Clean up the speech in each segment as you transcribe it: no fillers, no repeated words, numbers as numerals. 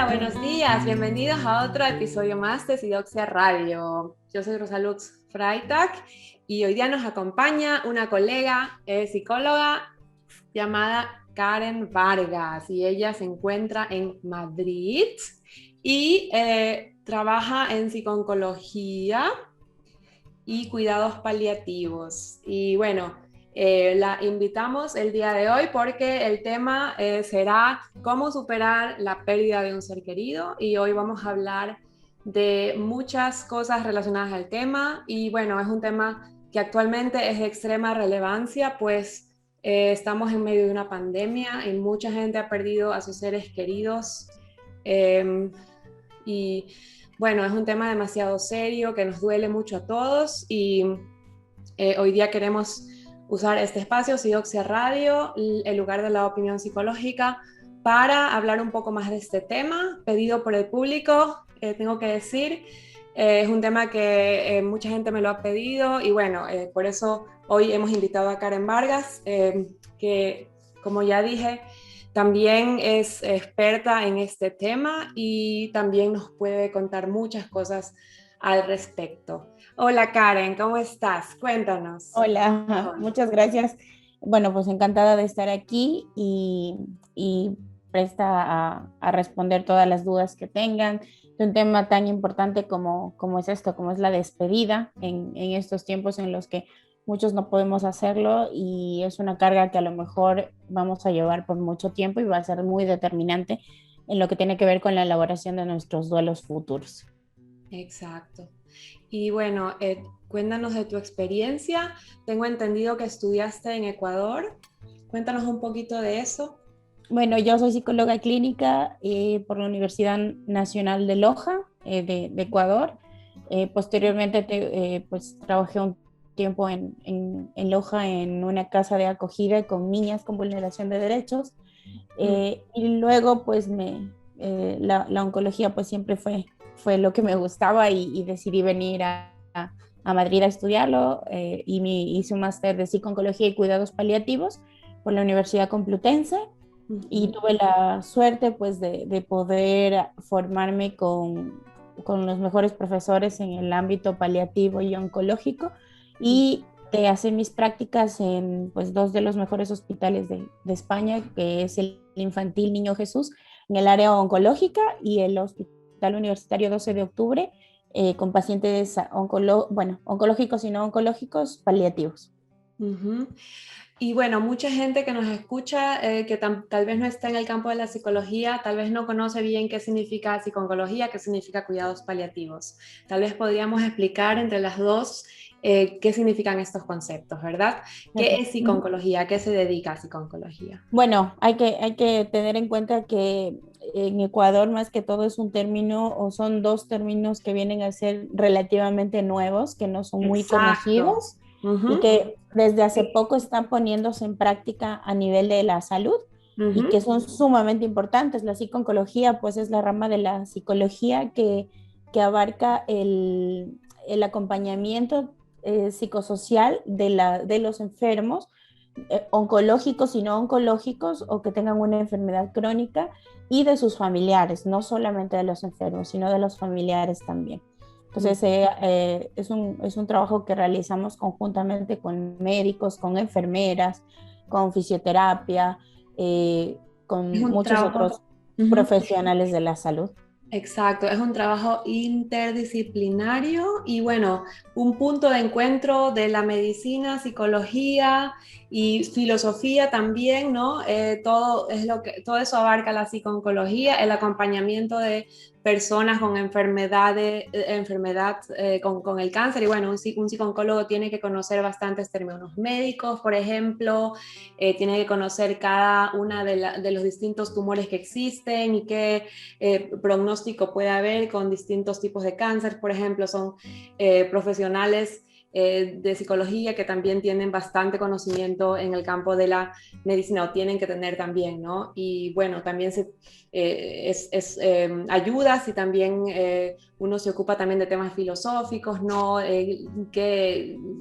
Hola, buenos días. Bienvenidos a otro episodio más de Sidoxia Radio. Yo soy Rosalux Freitag y hoy día nos acompaña una colega psicóloga llamada Karen Vargas y ella se encuentra en Madrid y trabaja en psicooncología y cuidados paliativos. Y bueno, la invitamos el día de hoy porque el tema será cómo superar la pérdida de un ser querido y hoy vamos a hablar de muchas cosas relacionadas al tema y bueno, es un tema que actualmente es de extrema relevancia, pues estamos en medio de una pandemia y mucha gente ha perdido a sus seres queridos. Y bueno, es un tema demasiado serio que nos duele mucho a todos y hoy día queremos usar este espacio, Sidoxia Radio, el lugar de la opinión psicológica, para hablar un poco más de este tema, pedido por el público, tengo que decir. Es un tema que mucha gente me lo ha pedido y bueno, por eso hoy hemos invitado a Karen Vargas, que como ya dije, también es experta en este tema y también nos puede contar muchas cosas al respecto. Hola Karen, ¿cómo estás? Cuéntanos. Hola, muchas gracias. Bueno, pues encantada de estar aquí y presta a responder todas las dudas que tengan de un tema tan importante como es esto, como es la despedida en estos tiempos en los que muchos no podemos hacerlo y es una carga que a lo mejor vamos a llevar por mucho tiempo y va a ser muy determinante en lo que tiene que ver con la elaboración de nuestros duelos futuros. Exacto. Y bueno, cuéntanos de tu experiencia. Tengo entendido que estudiaste en Ecuador. Cuéntanos un poquito de eso. Bueno, yo soy psicóloga clínica por la Universidad Nacional de Loja, de Ecuador. Posteriormente, pues trabajé un tiempo en Loja en una casa de acogida con niñas con vulneración de derechos. Mm. Y luego, pues la oncología pues siempre fue lo que me gustaba y decidí venir a Madrid a estudiarlo hice un máster de psicooncología y cuidados paliativos por la Universidad Complutense y Ujú. tuve la suerte pues de poder formarme con los mejores profesores en el ámbito paliativo y oncológico y de hacer mis prácticas en pues dos de los mejores hospitales de España, que es el Infantil Niño Jesús en el área oncológica y el Hospital Universitario 12 de Octubre con pacientes oncológicos y no oncológicos paliativos. Ujú. Y bueno, mucha gente que nos escucha, que tal vez no está en el campo de la psicología, tal vez no conoce bien qué significa psicooncología, qué significa cuidados paliativos. Tal vez podríamos explicar entre las dos qué significan estos conceptos, ¿verdad? ¿Qué Claro. es psicooncología? ¿A qué se dedica psicooncología? Bueno, hay que tener en cuenta que en Ecuador más que todo es un término o son dos términos que vienen a ser relativamente nuevos, que no son muy Exacto. conocidos y Ujú. que desde hace Sí. poco están poniéndose en práctica a nivel de la salud y Ujú. que son sumamente importantes. La psicooncología pues es la rama de la psicología que abarca el acompañamiento psicosocial de los enfermos oncológicos y no oncológicos o que tengan una enfermedad crónica y de sus familiares, no solamente de los enfermos, sino de los familiares también. Entonces, es un trabajo que realizamos conjuntamente con médicos, con enfermeras, con fisioterapia, Es con un muchos trabajo. otros profesionales de la salud. Exacto, es un trabajo interdisciplinario y bueno, un punto de encuentro de la medicina, psicología y filosofía también, ¿no? Todo es todo eso abarca la psicooncología, el acompañamiento de personas con enfermedad con el cáncer y bueno, un psicooncólogo tiene que conocer bastantes términos médicos, por ejemplo, tiene que conocer cada una de los distintos tumores que existen y qué pronóstico puede haber con distintos tipos de cáncer, por ejemplo, son profesionales de psicología que también tienen bastante conocimiento en el campo de la medicina o tienen que tener también, ¿no? Y bueno, también ayudas y también uno se ocupa también de temas filosóficos, ¿no?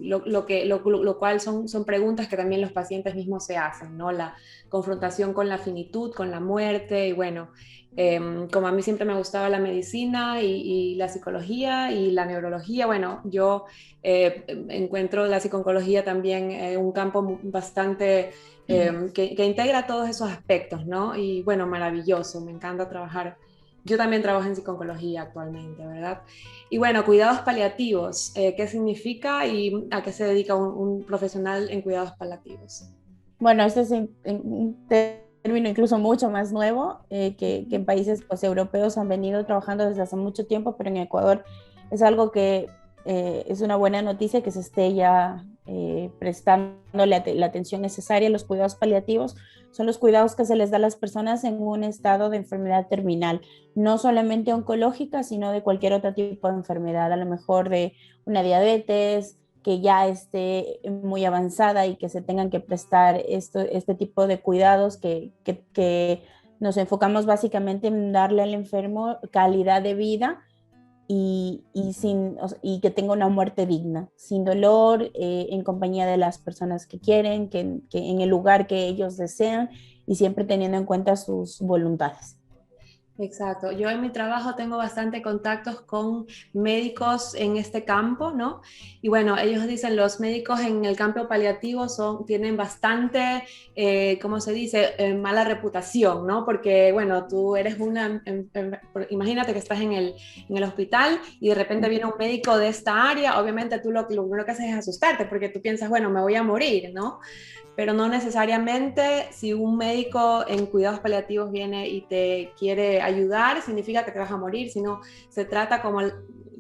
Lo cual son preguntas que también los pacientes mismos se hacen, ¿no? La confrontación con la finitud, con la muerte y bueno, como a mí siempre me gustaba la medicina y la psicología y la neurología, bueno, yo encuentro la psiconcología también un campo bastante que integra todos esos aspectos, ¿no? Y bueno, maravilloso, me encanta trabajar. Yo también trabajo en psiconcología actualmente, ¿verdad? Y bueno, cuidados paliativos, ¿qué significa y a qué se dedica un profesional en cuidados paliativos? Bueno, este es un término incluso mucho más nuevo que en países pues, europeos han venido trabajando desde hace mucho tiempo, pero en Ecuador es algo que es una buena noticia que se esté ya prestando la atención necesaria. Los cuidados paliativos son los cuidados que se les da a las personas en un estado de enfermedad terminal, no solamente oncológica, sino de cualquier otro tipo de enfermedad, a lo mejor de una diabetes, que ya esté muy avanzada y que se tengan que prestar este tipo de cuidados que nos enfocamos básicamente en darle al enfermo calidad de vida y que tenga una muerte digna, sin dolor, en compañía de las personas que quieren, que en el lugar que ellos desean y siempre teniendo en cuenta sus voluntades. Exacto. Yo en mi trabajo tengo bastante contactos con médicos en este campo, ¿no? Y bueno, ellos dicen los médicos en el campo paliativo tienen bastante, ¿cómo se dice? Mala reputación, ¿no? Porque, bueno, tú eres imagínate que estás en el hospital y de repente viene un médico de esta área, obviamente tú lo primero que haces es asustarte porque tú piensas, bueno, me voy a morir, ¿no? Pero no necesariamente si un médico en cuidados paliativos viene y te quiere ayudar, significa que te vas a morir, sino se trata, como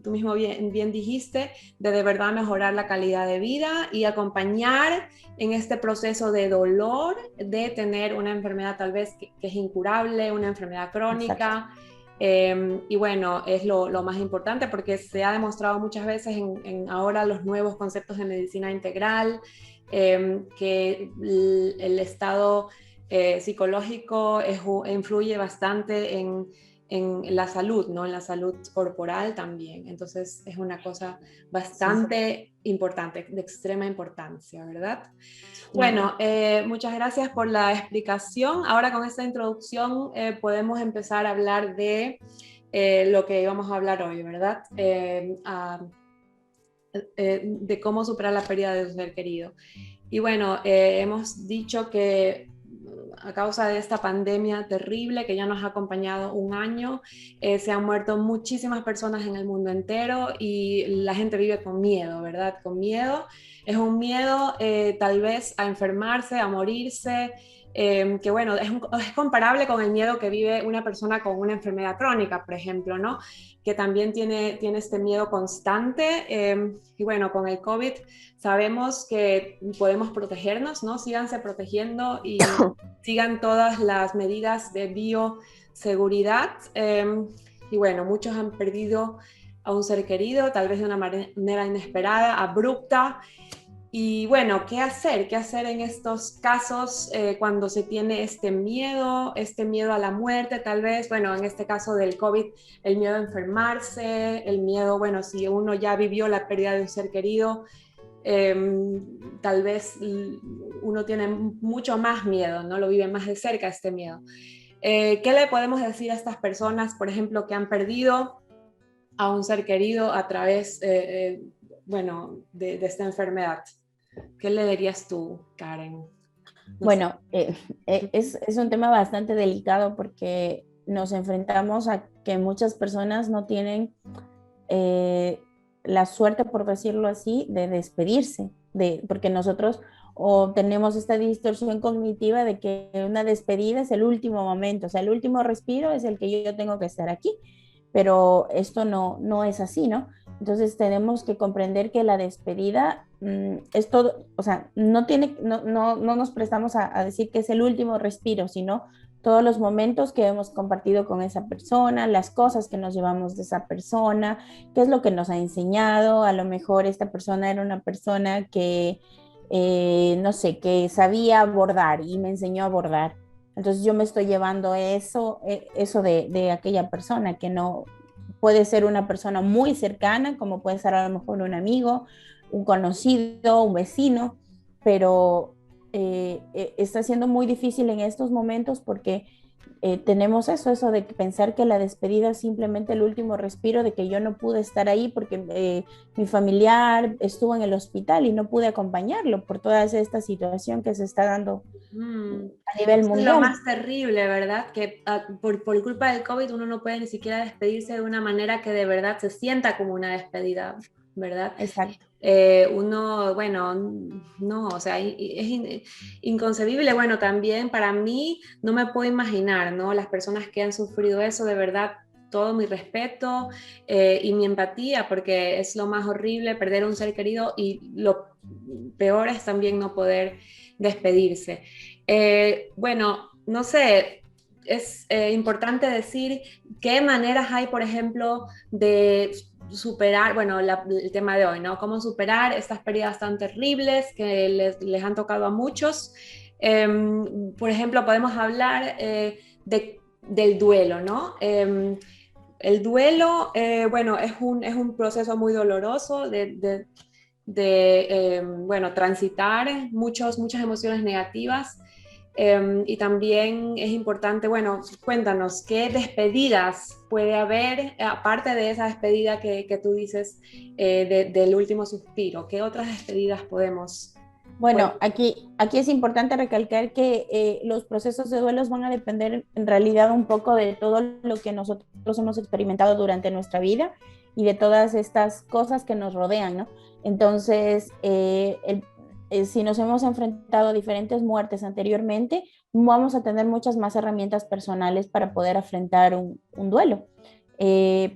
tú mismo bien dijiste, de verdad mejorar la calidad de vida y acompañar en este proceso de dolor, de tener una enfermedad tal vez que es incurable, una enfermedad crónica. Y bueno, es lo más importante porque se ha demostrado muchas veces en ahora los nuevos conceptos de medicina integral, que el estado psicológico influye bastante en la salud, ¿no? En la salud corporal también. Entonces es una cosa bastante importante, de extrema importancia, ¿verdad? Bueno, muchas gracias por la explicación. Ahora con esta introducción podemos empezar a hablar de lo que íbamos a hablar hoy, ¿verdad? De cómo superar la pérdida de un ser querido. Y bueno, hemos dicho que a causa de esta pandemia terrible que ya nos ha acompañado un año, se han muerto muchísimas personas en el mundo entero y la gente vive con miedo, ¿verdad? Con miedo. Es un miedo tal vez a enfermarse, a morirse, que bueno, es comparable con el miedo que vive una persona con una enfermedad crónica, por ejemplo, ¿no? Que también tiene este miedo constante. Y bueno, con el COVID sabemos que podemos protegernos, ¿no? Síganse protegiendo y sigan todas las medidas de bioseguridad. Y bueno, muchos han perdido a un ser querido, tal vez de una manera inesperada, abrupta. Y bueno, ¿qué hacer? ¿Qué hacer en estos casos cuando se tiene este miedo a la muerte, tal vez? Bueno, en este caso del COVID, el miedo a enfermarse, el miedo, bueno, si uno ya vivió la pérdida de un ser querido, tal vez uno tiene mucho más miedo, ¿no? Lo vive más de cerca este miedo. ¿Qué le podemos decir a estas personas, por ejemplo, que han perdido a un ser querido a través, bueno, de esta enfermedad? ¿Qué le dirías tú, Karen? No sé. Bueno, es un tema bastante delicado porque nos enfrentamos a que muchas personas no tienen la suerte, por decirlo así, de despedirse, porque nosotros o tenemos esta distorsión cognitiva de que una despedida es el último momento, o sea, el último respiro es el que yo tengo que estar aquí, pero esto no es así, ¿no? Entonces tenemos que comprender que la despedida es todo, o sea, no nos prestamos a decir que es el último respiro, sino todos los momentos que hemos compartido con esa persona, las cosas que nos llevamos de esa persona, qué es lo que nos ha enseñado. A lo mejor esta persona era una persona que, no sé, que sabía bordar y me enseñó a bordar. Entonces yo me estoy llevando eso de aquella persona, que no puede ser una persona muy cercana, como puede ser a lo mejor un amigo, un conocido, un vecino, pero está siendo muy difícil en estos momentos porque tenemos eso de pensar que la despedida es simplemente el último respiro, de que yo no pude estar ahí porque mi familiar estuvo en el hospital y no pude acompañarlo por toda esta situación que se está dando a nivel Eso es lo mundial. más terrible, ¿verdad? Que por culpa del COVID uno no puede ni siquiera despedirse de una manera que de verdad se sienta como una despedida, ¿verdad? Exacto. Uno, bueno, no, o sea, inconcebible. Bueno, también para mí no me puedo imaginar, ¿no? Las personas que han sufrido eso, de verdad, todo mi respeto y mi empatía, porque es lo más horrible perder a un ser querido y lo peor es también no poder despedirse. Bueno, no sé, es importante decir qué maneras hay, por ejemplo, de superar, bueno, el tema de hoy, ¿no? Cómo superar estas pérdidas tan terribles que les han tocado a muchos. Por ejemplo, podemos hablar del duelo, ¿no? El duelo, bueno, es un proceso muy doloroso bueno, transitar muchas emociones negativas. Y también es importante, bueno, cuéntanos, ¿qué despedidas puede haber, aparte de esa despedida que tú dices del último suspiro? ¿Qué otras despedidas podemos? Bueno, aquí es importante recalcar que los procesos de duelos van a depender en realidad un poco de todo lo que nosotros hemos experimentado durante nuestra vida y de todas estas cosas que nos rodean, ¿no? Entonces, si nos hemos enfrentado a diferentes muertes anteriormente, vamos a tener muchas más herramientas personales para poder afrontar un duelo.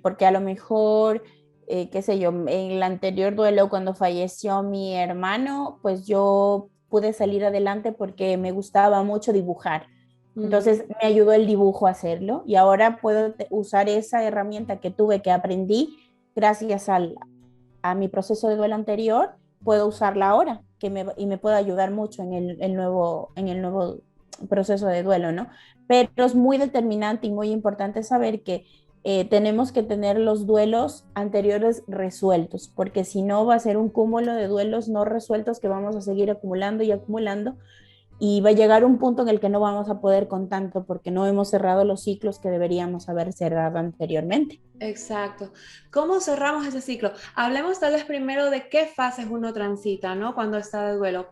Porque a lo mejor qué sé yo, en el anterior duelo cuando falleció mi hermano, pues yo pude salir adelante porque me gustaba mucho dibujar. Entonces me ayudó el dibujo a hacerlo y ahora puedo usar esa herramienta que tuve, que aprendí gracias a mi proceso de duelo anterior, puedo usarla ahora y me puede ayudar mucho en en el nuevo proceso de duelo, ¿no? Pero es muy determinante y muy importante saber que tenemos que tener los duelos anteriores resueltos, porque si no va a ser un cúmulo de duelos no resueltos que vamos a seguir acumulando y acumulando y va a llegar un punto en el que no vamos a poder con tanto porque no hemos cerrado los ciclos que deberíamos haber cerrado anteriormente. Exacto. ¿Cómo cerramos ese ciclo? Hablemos tal vez primero de qué fases uno transita, ¿no? Cuando está de duelo.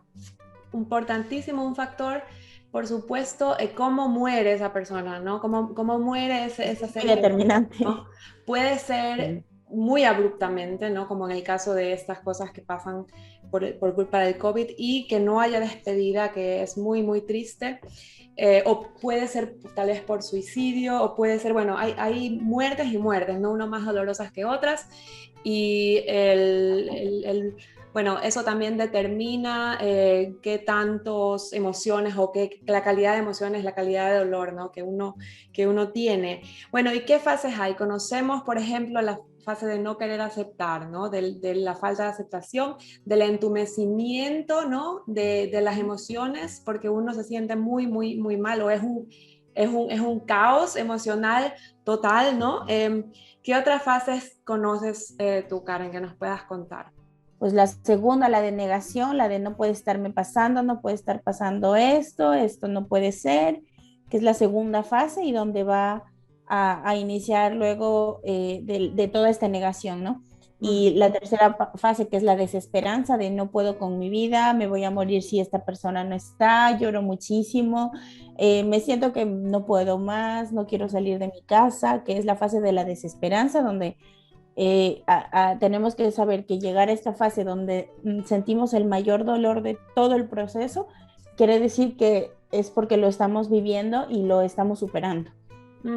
Importantísimo, un factor, por supuesto, cómo muere esa persona, ¿no? Cómo muere ese ser Muy querido, determinante. ¿no? Puede ser Sí. muy abruptamente, ¿no? Como en el caso de estas cosas que pasan por culpa del COVID y que no haya despedida, que es muy triste. O puede ser tal vez por suicidio, o puede ser, bueno, hay muertes y muertes, ¿no? Uno más dolorosas que otras. Y bueno, eso también determina qué tantas emociones o qué, la calidad de emociones, la calidad de dolor, ¿no? Que uno tiene. Bueno, ¿y qué fases hay? Conocemos, por ejemplo, la fase de no querer aceptar, ¿no? De la falta de aceptación, del entumecimiento, ¿no? De las emociones, porque uno se siente muy mal o es un caos emocional total, ¿no? ¿Qué otras fases conoces tú, Karen, que nos puedas contar? Pues la segunda, la de negación, la de no puede estarme pasando, no puede estar pasando esto no puede ser, que es la segunda fase y donde va a iniciar luego de toda esta negación, ¿no? Y la tercera fase, que es la desesperanza de no puedo con mi vida, me voy a morir si esta persona no está, lloro muchísimo, me siento que no puedo más, no quiero salir de mi casa, que es la fase de la desesperanza, donde tenemos que saber que llegar a esta fase donde sentimos el mayor dolor de todo el proceso, quiere decir que es porque lo estamos viviendo y lo estamos superando.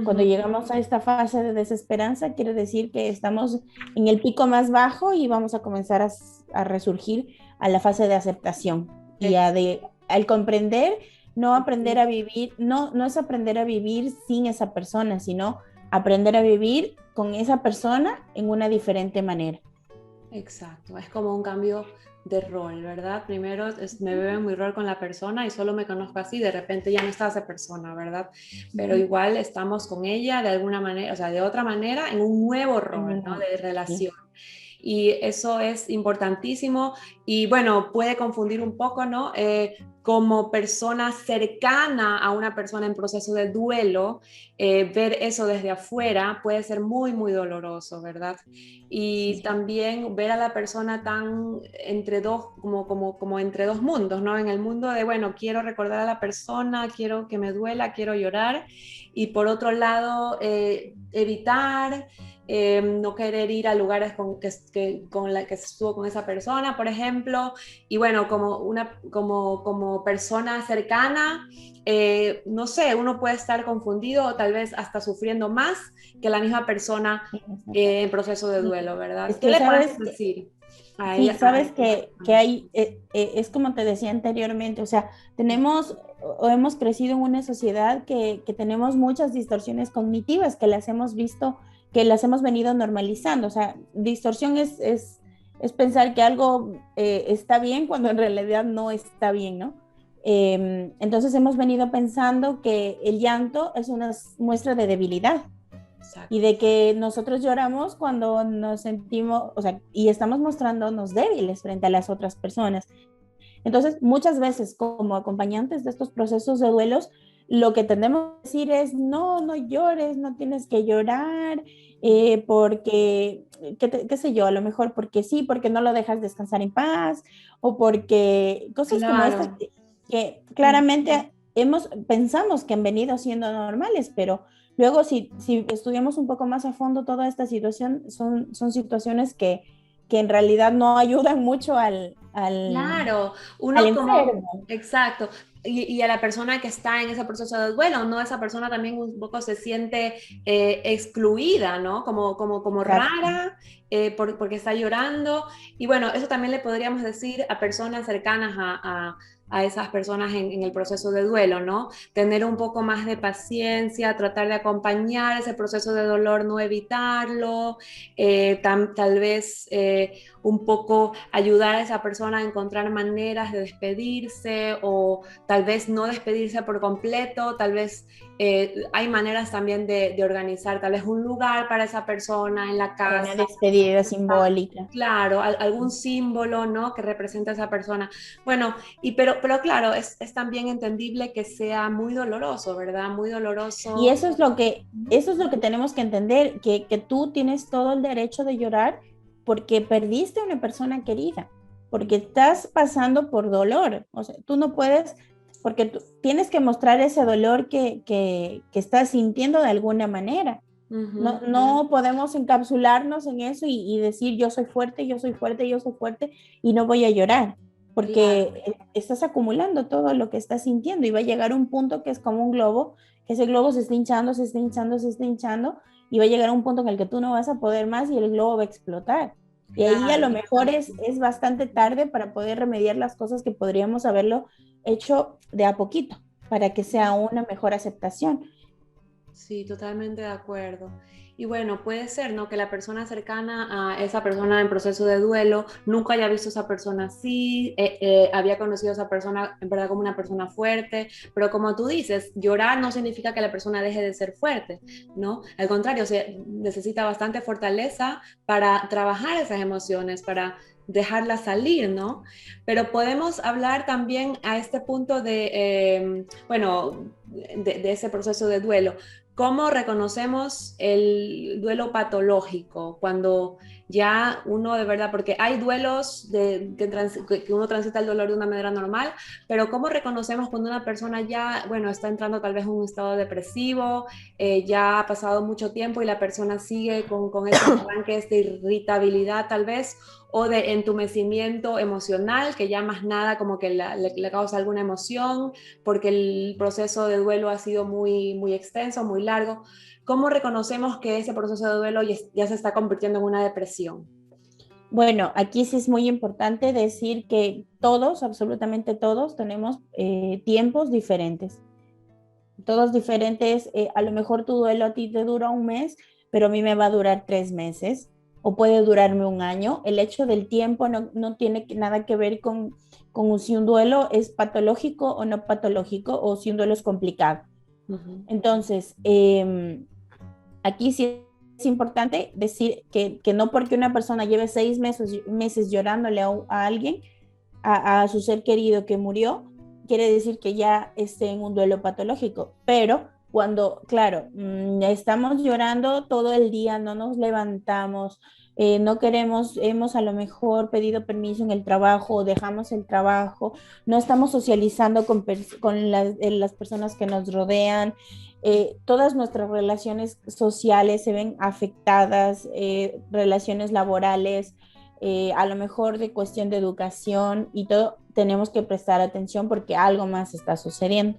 Cuando llegamos a esta fase de desesperanza, quiere decir que estamos en el pico más bajo y vamos a comenzar a resurgir a la fase de aceptación y al comprender, no aprender a vivir, no es aprender a vivir sin esa persona, sino aprender a vivir con esa persona en una diferente manera. Exacto, es como un cambio de rol, ¿verdad? Primero me veo en mi rol con la persona y solo me conozco así, de repente ya no está esa persona, ¿verdad? Pero igual estamos con ella de alguna manera, o sea, de otra manera, en un nuevo rol, ¿no? De Sí. relación. Y eso es importantísimo y bueno, puede confundir un poco, ¿no? Como persona cercana a una persona en proceso de duelo, ver eso desde afuera puede ser muy, muy doloroso, ¿verdad? Y Sí. también ver a la persona tan entre dos, como entre dos mundos, ¿no? En el mundo de, bueno, quiero recordar a la persona, quiero que me duela, quiero llorar, y por otro lado, evitar no querer ir a lugares con la que estuvo con esa persona, por ejemplo, y bueno, como persona cercana, no sé, uno puede estar confundido o tal vez hasta sufriendo más que la misma persona en proceso de Sí. duelo, ¿verdad? Es ¿Qué que le puedes sabes que, decir a sí, ella? A sabes esas que personas? hay, es como te decía anteriormente, o sea, tenemos o hemos crecido en una sociedad que tenemos muchas distorsiones cognitivas que las hemos visto, que las hemos venido normalizando. O sea, distorsión es pensar que algo está bien cuando en realidad no está bien, ¿no? Entonces hemos venido pensando que el llanto es una muestra de debilidad y Exacto. de que nosotros lloramos cuando nos sentimos, o sea, y estamos mostrándonos débiles frente a las otras personas. Entonces, muchas veces como acompañantes de estos procesos de duelos, lo que tendemos a decir es, no, no llores, no tienes que llorar, porque, qué sé yo, a lo mejor porque sí, porque no lo dejas descansar en paz, o porque cosas como estas Claro. que claramente pensamos que han venido siendo normales, pero luego si estudiamos un poco más a fondo toda esta situación, son situaciones que en realidad no ayudan mucho Claro, al uno como, enfermo. exacto, y a la persona que está en ese proceso de duelo, ¿no? Esa persona también un poco se siente excluida, ¿no? Como Exacto. rara, porque está llorando. Y bueno, eso también le podríamos decir a personas cercanas a esas personas en el proceso de duelo, ¿no? Tener un poco más de paciencia, tratar de acompañar ese proceso de dolor, no evitarlo, tal vez un poco ayudar a esa persona a encontrar maneras de despedirse o tal vez no despedirse por completo, tal vez hay maneras también de organizar tal vez un lugar para esa persona en la Para casa. una despedida simbólica. Claro, algún símbolo, ¿no? Que represente a esa persona. Bueno, pero claro, es también entendible que sea muy doloroso, ¿verdad? Muy Y doloroso. eso es lo que tenemos que entender, que tú tienes todo el derecho de llorar porque perdiste a una persona querida, porque estás pasando por dolor. O sea, tú no puedes, porque tú tienes que mostrar ese dolor que estás sintiendo de alguna manera. No, Ujú, no podemos encapsularnos en eso y decir yo soy fuerte, yo soy fuerte, yo soy fuerte y no voy a llorar, porque claro. estás acumulando todo lo que estás sintiendo y va a llegar un punto que es como un globo, que ese globo se está hinchando, se está hinchando, se está hinchando y va a llegar a un punto en el que tú no vas a poder más y el globo va a explotar. Y ahí a Claro, lo mejor exacto. es bastante tarde para poder remediar las cosas que podríamos haberlo hecho de a poquito, para que sea una mejor aceptación. Sí, totalmente de acuerdo. Y bueno, puede ser, ¿no? Que la persona cercana a esa persona en proceso de duelo nunca haya visto a esa persona así, había conocido a esa persona en verdad como una persona fuerte, pero como tú dices, llorar no significa que la persona deje de ser fuerte, ¿no? Al contrario, se necesita bastante fortaleza para trabajar esas emociones, para dejarlas salir, ¿no? Pero podemos hablar también a este punto bueno, de ese proceso de duelo. ¿Cómo reconocemos el duelo patológico? Cuando ya uno de verdad, porque hay duelos que uno transita el dolor de una manera normal, pero ¿cómo reconocemos cuando una persona ya, bueno, está entrando tal vez en un estado depresivo, ya ha pasado mucho tiempo y la persona sigue con estos arranques de irritabilidad tal vez, o de entumecimiento emocional, que ya más nada como que le causa alguna emoción, porque el proceso de duelo ha sido muy, muy extenso, muy largo? ¿Cómo reconocemos que ese proceso de duelo ya se está convirtiendo en una depresión? Bueno, aquí sí es muy importante decir que todos, absolutamente todos, tenemos tiempos diferentes. Todos diferentes. A lo mejor tu duelo a ti te dura un mes, pero a mí me va a durar 3 meses. o puede durarme un año. El hecho del tiempo no tiene nada que ver con si un duelo es patológico o no patológico, o si un duelo es complicado. Ujú. Entonces, aquí sí es importante decir que no porque una persona lleve 6 meses llorándole a alguien, a su ser querido que murió, quiere decir que ya esté en un duelo patológico. Pero cuando, claro, estamos llorando todo el día, no nos levantamos, no queremos, hemos a lo mejor pedido permiso en el trabajo, dejamos el trabajo, no estamos socializando con las personas que nos rodean, todas nuestras relaciones sociales se ven afectadas, relaciones laborales, a lo mejor de cuestión de educación y todo, tenemos que prestar atención porque algo más está sucediendo.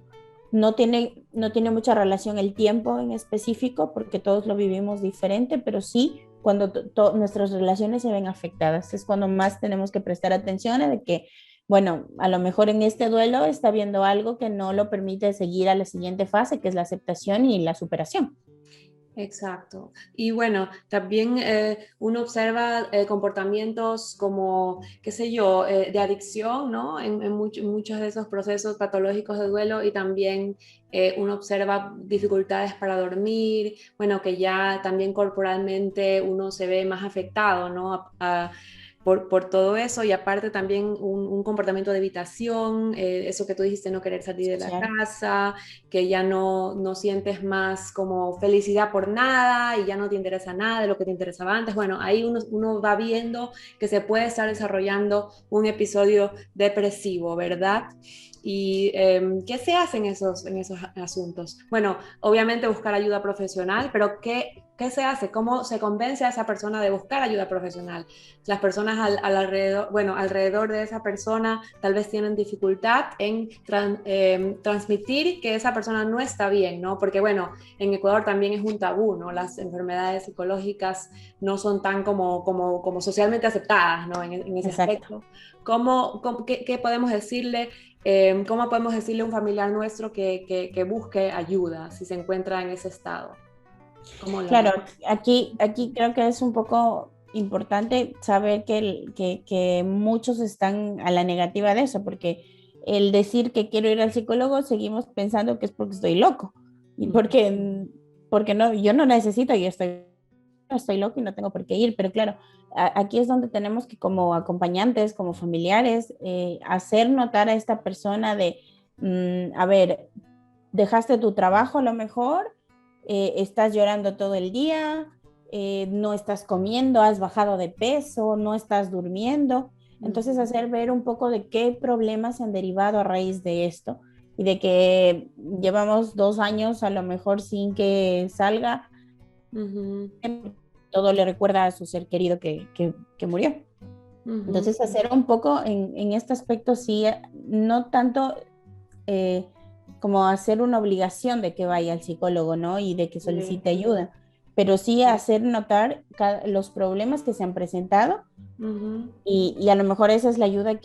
No tiene mucha relación el tiempo en específico porque todos lo vivimos diferente, pero sí cuando nuestras relaciones se ven afectadas es cuando más tenemos que prestar atención de que, bueno, a lo mejor en este duelo está viendo algo que no lo permite seguir a la siguiente fase, que es la aceptación y la superación. Exacto. Y bueno, también uno observa comportamientos como, qué sé yo, de adicción, ¿no? En muchos de esos procesos patológicos de duelo y también uno observa dificultades para dormir, bueno, que ya también corporalmente uno se ve más afectado, ¿no? Por todo eso y aparte también un comportamiento de evitación, eso que tú dijiste, no querer salir de la Social. casa, que ya no sientes más como felicidad por nada y ya no te interesa nada de lo que te interesaba antes. Bueno, ahí uno va viendo que se puede estar desarrollando un episodio depresivo, ¿verdad? ¿Y qué se hace en esos asuntos? Bueno, obviamente buscar ayuda profesional, pero ¿qué se hace? ¿Cómo se convence a esa persona de buscar ayuda profesional? Las personas alrededor, bueno, alrededor de esa persona tal vez tienen dificultad en transmitir que esa persona no está bien, ¿no? Porque, bueno, en Ecuador también es un tabú, ¿no? Las enfermedades psicológicas no son tan como socialmente aceptadas, ¿no? En ese Exacto. aspecto. ¿Qué podemos decirle? ¿Cómo podemos decirle a un familiar nuestro que busque ayuda si se encuentra en ese estado? ¿Cómo lo Claro, hace? aquí creo que es un poco importante saber que muchos están a la negativa de eso, porque el decir que quiero ir al psicólogo, seguimos pensando que es porque estoy loco y porque no, yo no necesito, estoy loco y no tengo por qué ir, pero claro, aquí es donde tenemos que como acompañantes, como familiares, hacer notar a esta persona de, a ver, dejaste tu trabajo a lo mejor, estás llorando todo el día, no estás comiendo, has bajado de peso, no estás durmiendo. Entonces, Ujú, hacer ver un poco de qué problemas se han derivado a raíz de esto y de que llevamos 2 años a lo mejor sin que salga, ujú, todo le recuerda a su ser querido que murió. ujú, Entonces, hacer un poco en este aspecto, sí, no tanto eh, como hacer una obligación de que vaya al psicólogo, ¿no? Y de que sí, solicite ayuda, pero sí hacer notar los problemas que se han presentado ujú. y a lo mejor esa es la ayuda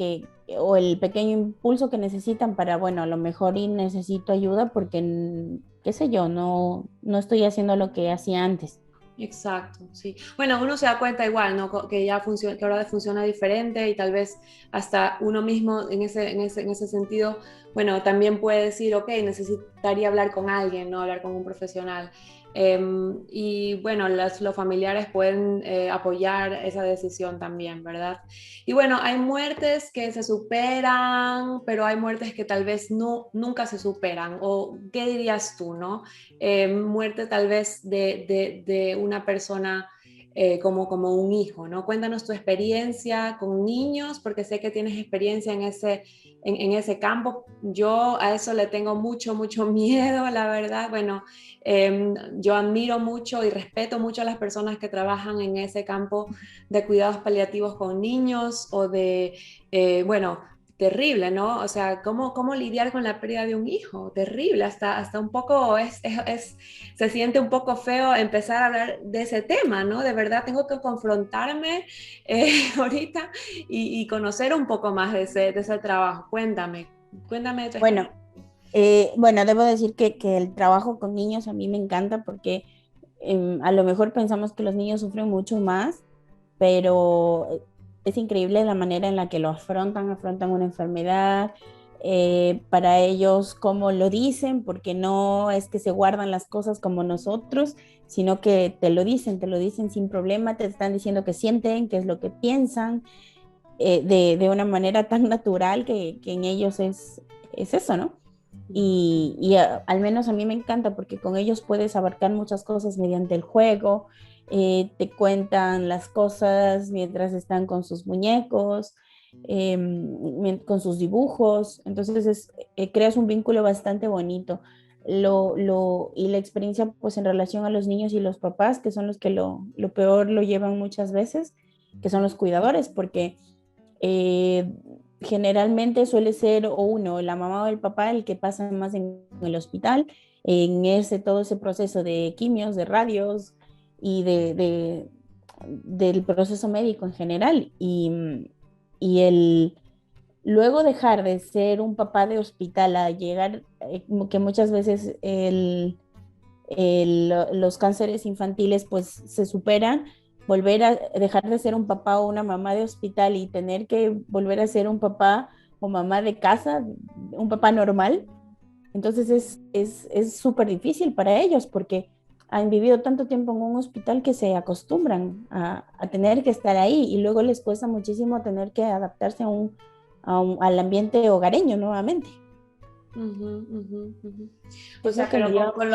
o el pequeño impulso que necesitan para, bueno, a lo mejor y necesito ayuda porque, qué sé yo, no estoy haciendo lo que hacía antes. Exacto, sí. Bueno, uno se da cuenta igual, ¿no? Que ya funciona, que ahora funciona diferente y tal vez hasta uno mismo en ese sentido, bueno, también puede decir, ok, necesitaría hablar con alguien, ¿no? Hablar con un profesional. Y bueno, los familiares pueden apoyar esa decisión también, ¿verdad? Y bueno, hay muertes que se superan, pero hay muertes que tal vez nunca se superan. ¿O qué dirías tú, no? Muerte tal vez de una persona como un hijo, ¿no? Cuéntanos tu experiencia con niños, porque sé que tienes experiencia en ese campo. Yo a eso le tengo mucho miedo, la verdad. Bueno, yo admiro mucho y respeto mucho a las personas que trabajan en ese campo de cuidados paliativos con niños o bueno, terrible, ¿no? O sea, ¿cómo lidiar con la pérdida de un hijo? Terrible, hasta un poco se siente un poco feo empezar a hablar de ese tema, ¿no? De verdad tengo que confrontarme ahorita y conocer un poco más de ese trabajo. Cuéntame de tu Bueno, experiencia. bueno, debo decir que el trabajo con niños a mí me encanta porque a lo mejor pensamos que los niños sufren mucho más, pero es increíble la manera en la que lo afrontan una enfermedad, para ellos cómo lo dicen, porque no es que se guardan las cosas como nosotros, sino que te lo dicen sin problema, te están diciendo qué sienten, qué es lo que piensan, de una manera tan natural que en ellos es eso, ¿no? Al menos a mí me encanta porque con ellos puedes abarcar muchas cosas mediante el juego, te cuentan las cosas mientras están con sus muñecos, con sus dibujos, entonces creas un vínculo bastante bonito. Y la experiencia pues en relación a los niños y los papás, que son los que lo peor lo llevan muchas veces, que son los cuidadores, porque eh, generalmente suele ser o uno, la mamá o el papá, el que pasa más en el hospital, en todo ese proceso de quimios, de radios y del proceso médico en general. Y luego dejar de ser un papá de hospital a llegar, que muchas veces los cánceres infantiles pues se superan, volver a dejar de ser un papá o una mamá de hospital y tener que volver a ser un papá o mamá de casa, un papá normal, entonces es súper difícil para ellos porque han vivido tanto tiempo en un hospital que se acostumbran a tener que estar ahí y luego les cuesta muchísimo tener que adaptarse al ambiente hogareño nuevamente. Ujú, ujú, ujú. O Es lo sea, que pero me lleva peor.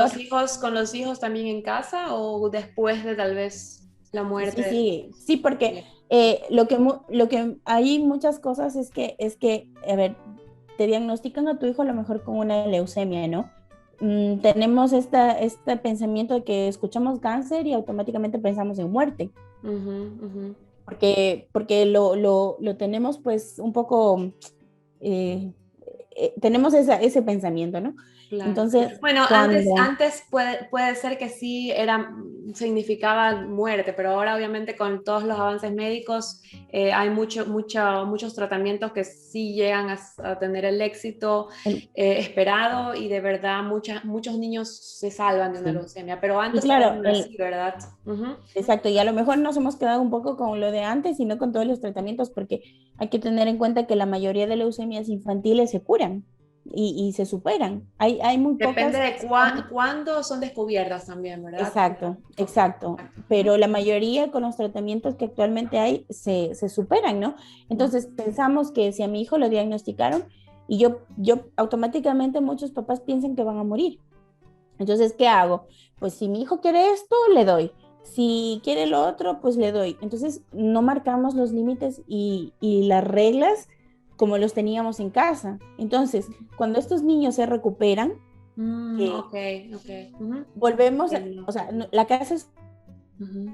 con los hijos también en casa o después de tal vez la Sí, muerte. sí, porque Bien. lo que hay muchas cosas a ver, te diagnostican a tu hijo a lo mejor con una leucemia, ¿no? Tenemos este pensamiento de que escuchamos cáncer y automáticamente pensamos en muerte, Ujú, ujú. porque lo tenemos pues un poco, eh, tenemos ese pensamiento, ¿no? Claro. Entonces, Bueno, cuando... antes puede ser que sí significaba muerte, pero ahora obviamente con todos los avances médicos hay muchos tratamientos que sí llegan a tener el éxito esperado y de verdad muchos niños se salvan de una Sí. leucemia, pero Y antes todavía claro, no era así, ¿verdad? Ujú. exacto, y a lo mejor nos hemos quedado un poco con lo de antes y no con todos los tratamientos, porque hay que tener en cuenta que la mayoría de leucemias infantiles se curan y se superan. Hay muy Depende pocas de que son... cuándo son descubiertas también, ¿verdad? Exacto, exacto. Ujú. Pero la mayoría con los tratamientos que actualmente hay se superan, ¿no? Entonces pensamos que si a mi hijo lo diagnosticaron y yo automáticamente muchos papás piensan que van a morir. Entonces, ¿qué hago? Pues si mi hijo quiere esto, le doy. Si quiere lo otro, pues le doy. Entonces, no marcamos los límites y las reglas como los teníamos en casa. Entonces, cuando estos niños se recuperan, Ok, ok. Ujú. volvemos, Entiendo. o sea, la casa es Ujú.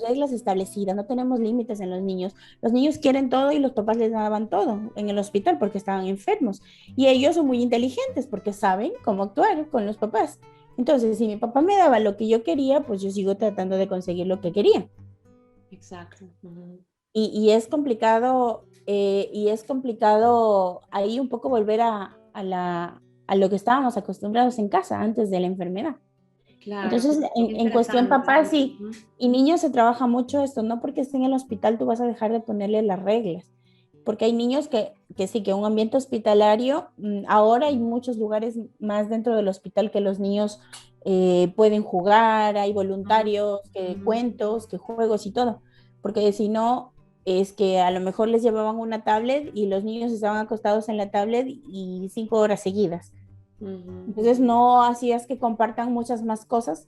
reglas establecidas, no tenemos límites en los niños. Los niños quieren todo y los papás les daban todo en el hospital porque estaban enfermos. Y ellos son muy inteligentes porque saben cómo actuar con los papás. Entonces, si mi papá me daba lo que yo quería, pues yo sigo tratando de conseguir lo que quería. Exacto. Ujú. Y es complicado ahí un poco volver a lo que estábamos acostumbrados en casa antes de la enfermedad. Claro, Entonces, qué en cuestión interesante. papás sí, Ujú. y niños se trabaja mucho esto, no porque esté en el hospital tú vas a dejar de ponerle las reglas, porque hay niños que sí, que un ambiente hospitalario, ahora hay muchos lugares más dentro del hospital que los niños pueden jugar, hay voluntarios, que Ujú. cuentos, que juegos y todo, porque si no, es que a lo mejor les llevaban una tablet y los niños estaban acostados en la tablet y 5 horas seguidas. Ujú. Entonces no hacías que compartan muchas más cosas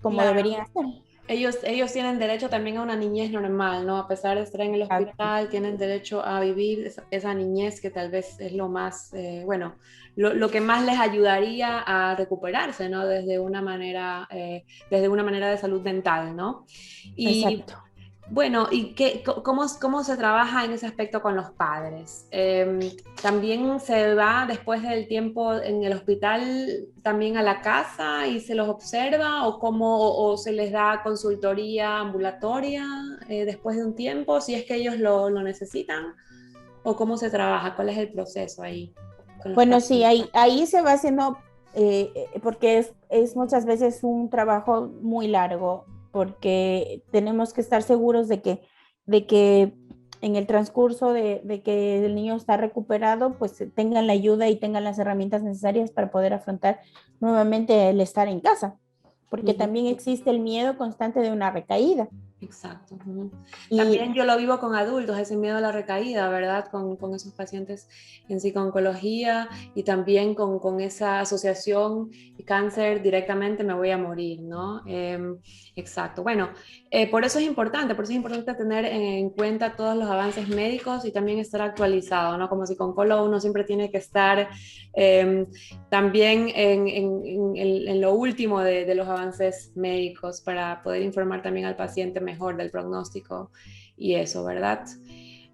como Claro, deberían hacer. ellos tienen derecho también a una niñez normal, ¿no? A pesar de estar en el Exacto. hospital, tienen derecho a vivir esa niñez que tal vez es lo más, bueno, lo que más les ayudaría a recuperarse, ¿no? Desde una manera de salud mental, ¿no? Y Exacto. bueno, ¿y cómo se trabaja en ese aspecto con los padres? ¿También se va después del tiempo en el hospital también a la casa y se los observa o se les da consultoría ambulatoria después de un tiempo, si es que ellos lo necesitan? ¿O cómo se trabaja? ¿Cuál es el proceso ahí con los Bueno, padres? sí, ahí se va haciendo, porque es muchas veces un trabajo muy largo, porque tenemos que estar seguros de que en el transcurso de que el niño está recuperado, pues tengan la ayuda y tengan las herramientas necesarias para poder afrontar nuevamente el estar en casa, porque también existe el miedo constante de una recaída. Exacto. Y También yo lo vivo con adultos, ese miedo a la recaída, ¿verdad? Con esos pacientes en psico-oncología y también con esa asociación cáncer directamente me voy a morir, ¿no? Exacto. Bueno, por eso es importante tener en cuenta todos los avances médicos y también estar actualizado, ¿no? Como psico-oncólogo uno siempre tiene que estar también en lo último de los avances médicos para poder informar también al paciente mejor del pronóstico y eso, ¿verdad?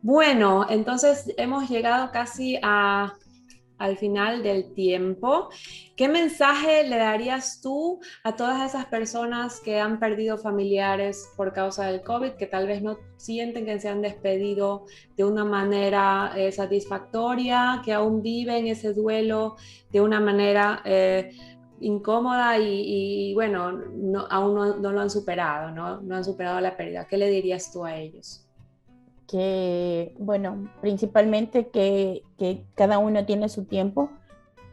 Bueno, entonces hemos llegado casi al final del tiempo. ¿Qué mensaje le darías tú a todas esas personas que han perdido familiares por causa del COVID, que tal vez no sienten que se han despedido de una manera satisfactoria, que aún viven ese duelo de una manera incómoda y bueno, aún no lo han superado, ¿no? No han superado la pérdida? ¿Qué le dirías tú a ellos? que, bueno, principalmente que cada uno tiene su tiempo,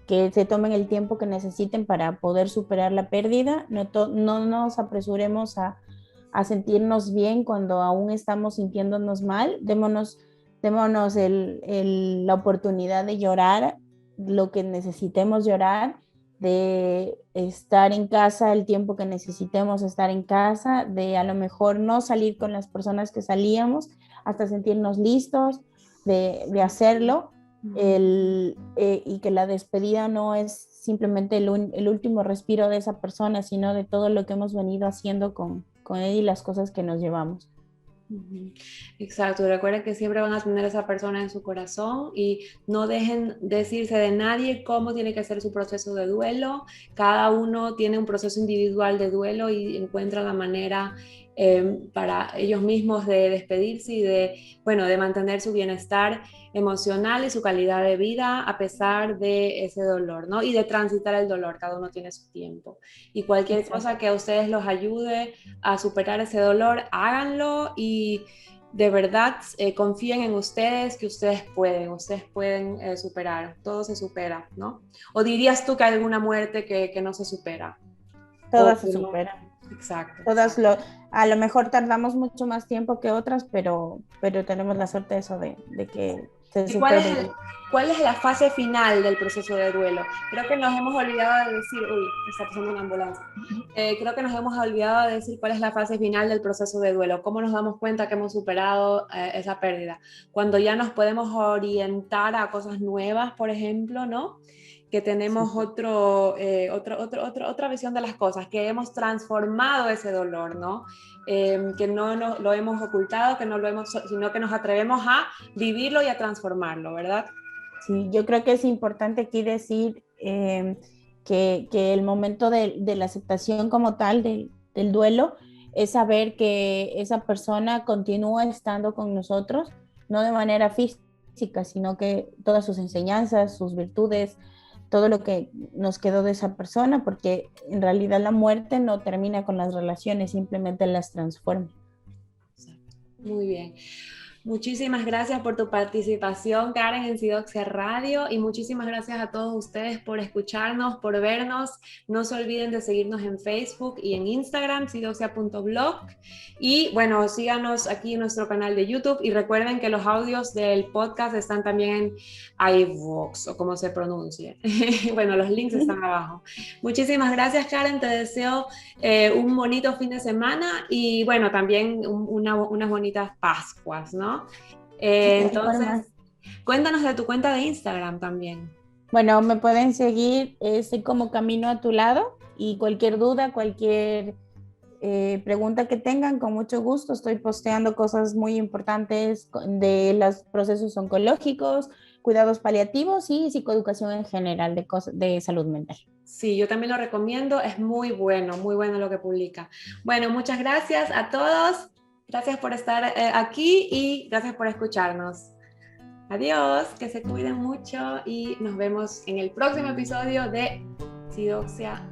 que se tomen el tiempo que necesiten para poder superar la pérdida, no nos apresuremos a sentirnos bien cuando aún estamos sintiéndonos mal, démonos la oportunidad de llorar lo que necesitemos llorar, de estar en casa el tiempo que necesitemos estar en casa, de a lo mejor no salir con las personas que salíamos hasta sentirnos listos de hacerlo, y que la despedida no es simplemente el último respiro de esa persona, sino de todo lo que hemos venido haciendo con él y las cosas que nos llevamos. Exacto, recuerden que siempre van a tener esa persona en su corazón y no dejen decirse de nadie cómo tiene que ser su proceso de duelo. Cada uno tiene un proceso individual de duelo y encuentra la manera para ellos mismos de despedirse y de mantener su bienestar emocional y su calidad de vida a pesar de ese dolor, ¿no? Y de transitar el dolor, cada uno tiene su tiempo. Y cualquier Exacto. cosa que a ustedes los ayude a superar ese dolor, háganlo y de verdad confíen en ustedes, que ustedes pueden superar, todo se supera, ¿no? ¿O dirías tú que hay alguna muerte que no se supera? O Todas se que no. superan. Exacto, Todas exacto. a lo mejor tardamos mucho más tiempo que otras, pero tenemos la suerte de eso, de que se ¿Y cuál es, supere. cuál es la fase final del proceso de duelo? Creo que nos hemos olvidado de decir, uy, está pasando una ambulancia. Creo que nos hemos olvidado de decir cuál es la fase final del proceso de duelo, cómo nos damos cuenta que hemos superado esa pérdida. Cuando ya nos podemos orientar a cosas nuevas, por ejemplo, ¿no? Que tenemos Sí. otra visión de las cosas, que hemos transformado ese dolor, ¿no? Que no lo hemos ocultado, sino que nos atrevemos a vivirlo y a transformarlo, ¿verdad? Sí, yo creo que es importante aquí decir que el momento de la aceptación como tal del duelo es saber que esa persona continúa estando con nosotros, no de manera física, sino que todas sus enseñanzas, sus virtudes, todo lo que nos quedó de esa persona, porque en realidad la muerte no termina con las relaciones, simplemente las transforma. Muy bien. Muchísimas gracias por tu participación, Karen, en Sidoxia Radio, y muchísimas gracias a todos ustedes por escucharnos, por vernos. No se olviden de seguirnos en Facebook y en Instagram, sidoxia.blog. Y bueno, síganos aquí en nuestro canal de YouTube y recuerden que los audios del podcast están también en iVoox o como se pronuncie. Bueno, los links están abajo. Muchísimas gracias, Karen. Te deseo un bonito fin de semana y bueno, también unas bonitas Pascuas, ¿no? Forma. Entonces, cuéntanos de tu cuenta de Instagram también. Bueno, me pueden seguir, estoy como Camino a tu lado, y cualquier duda, cualquier pregunta que tengan, con mucho gusto. Estoy posteando cosas muy importantes de los procesos oncológicos, cuidados paliativos y psicoeducación en general de salud mental. Sí, yo también lo recomiendo, es muy bueno lo que publica. Bueno, muchas gracias a todos, gracias por estar aquí y gracias por escucharnos. Adiós, que se cuiden mucho y nos vemos en el próximo episodio de Sidoxia